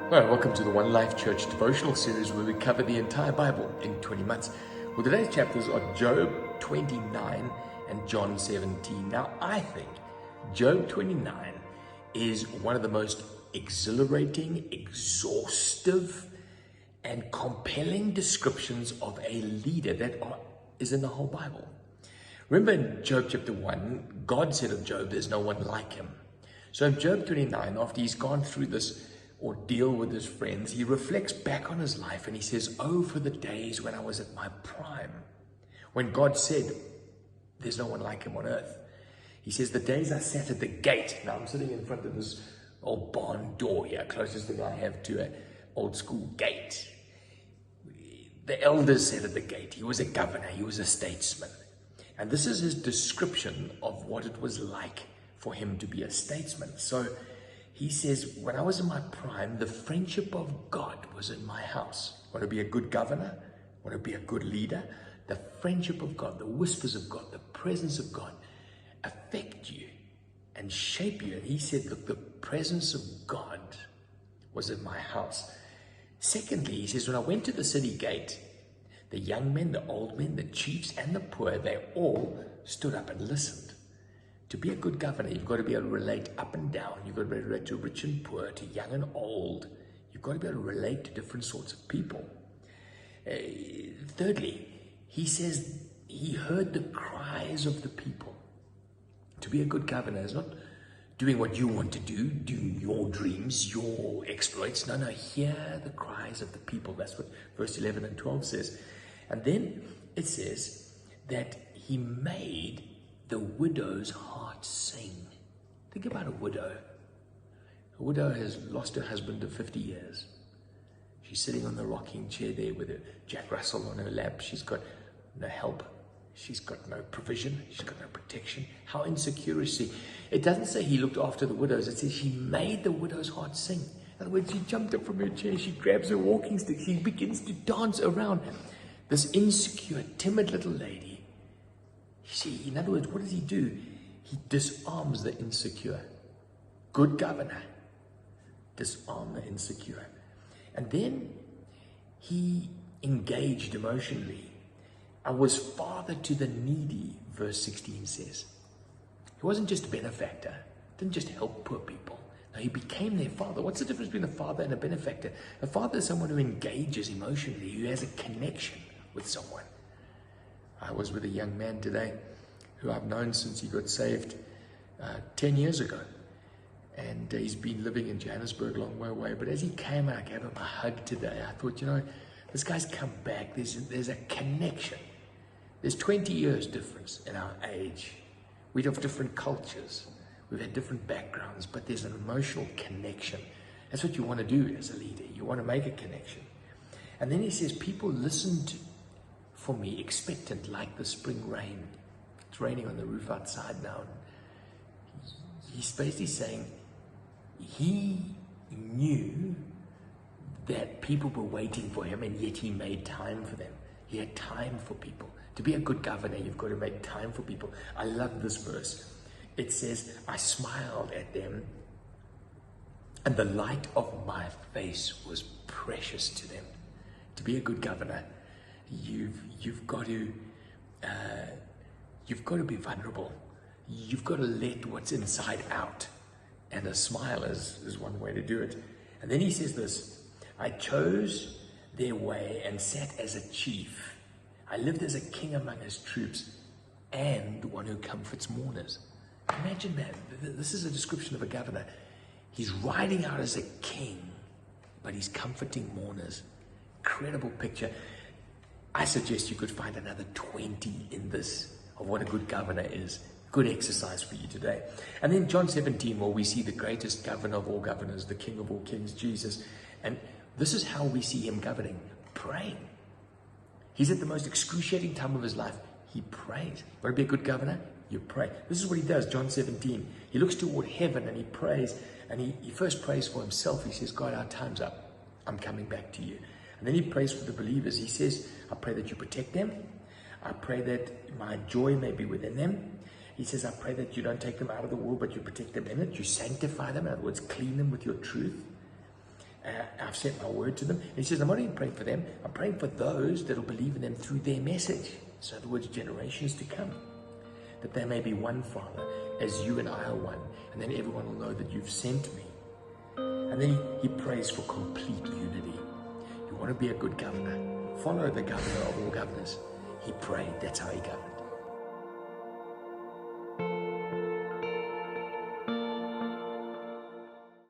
Well, welcome to the One Life Church devotional series where we cover the entire Bible in 20 months. Well, today's chapters are Job 29 and John 17. Now, I think Job 29 is one of the most exhilarating, exhaustive, and compelling descriptions of a leader that is in the whole Bible. Remember in Job chapter 1, God said of Job, there's no one like him. So in Job 29, after he's gone through this ordeal with his friends, he reflects back on his life and he says, oh, for the days when I was at my prime, when God said, there's no one like him on earth. He says, the days I sat at the gate. Now I'm sitting in front of this old barn door here, closest thing I have to an old school gate. The elders sat at the gate. He was a governor. He was a statesman. And this is his description of what it was like for him to be a statesman. So he says, when I was in my prime, the friendship of God was in my house. Want to be a good governor? Want to be a good leader? The friendship of God, the whispers of God, the presence of God affect you and shape you. And he said, look, the presence of God was in my house. Secondly, he says, when I went to the city gate, the young men, the old men, the chiefs, and the poor, they all stood up and listened. To be a good governor, you've got to be able to relate up and down. You've got to be able to relate to rich and poor, to young and old. You've got to be able to relate to different sorts of people. Thirdly, he says he heard the cries of the people. To be a good governor is not doing what you want to do your dreams, your exploits. No, hear the cries of the people. That's what verse 11 and 12 says. And then it says that he made the widow's heart sing. Think about a widow. A widow has lost her husband of 50 years. She's sitting on the rocking chair there with her Jack Russell on her lap. She's got no help. She's got no provision. She's got no protection. How insecure is she? It doesn't say he looked after the widows. It says he made the widow's heart sing. In other words, she jumped up from her chair. She grabs her walking stick. She begins to dance around this insecure, timid little lady. See, in other words, what does he do? He disarms the insecure. Good governor. Disarm the insecure. And then he engaged emotionally. I was father to the needy, verse 16 says. He wasn't just a benefactor. Didn't just help poor people. No, he became their father. What's the difference between a father and a benefactor? A father is someone who engages emotionally, who has a connection with someone. I was with a young man today who I've known since he got saved 10 years ago. And he's been living in Johannesburg, a long way away. But as he came and I gave him a hug today, I thought, this guy's come back. There's a connection. There's 20 years difference in our age. We have different cultures. We've had different backgrounds, but there's an emotional connection. That's what you want to do as a leader. You want to make a connection. And then he says, people listened for me, expectant, like the spring rain. It's raining on the roof outside now. He's basically saying he knew that people were waiting for him, and yet he made time for them. He had time for people. To be a good governor, you've got to make time for people. I love this verse. It says, I smiled at them, and the light of my face was precious to them. To be a good governor, you've got to be vulnerable. You've got to let what's inside out. And a smile is one way to do it. And then he says this, I chose their way and sat as a chief. I lived as a king among his troops and one who comforts mourners. Imagine that. This is a description of a governor. He's riding out as a king, but he's comforting mourners. Incredible picture. I suggest you could find another 20 in this of what a good governor is. Good exercise for you today. And then John 17, where we see the greatest governor of all governors, the King of all kings, Jesus. And this is how we see him governing, praying. He's at the most excruciating time of his life. He prays. Want to be a good governor? You pray. This is what he does, John 17. He looks toward heaven and he prays. And he first prays for himself. He says, God, our time's up. I'm coming back to you. And then he prays for the believers. He says, I pray that you protect them. I pray that my joy may be within them. He says, I pray that you don't take them out of the world, but you protect them in it. You sanctify them. In other words, clean them with your truth. I've sent my word to them. And he says, I'm not even praying for them. I'm praying for those that will believe in them through their message. So in other words, generations to come. That they may be one, Father, as you and I are one. And then everyone will know that you've sent me. And then he prays for complete unity. You want to be a good governor? Follow the governor of all governors. He prayed. That's how he governed.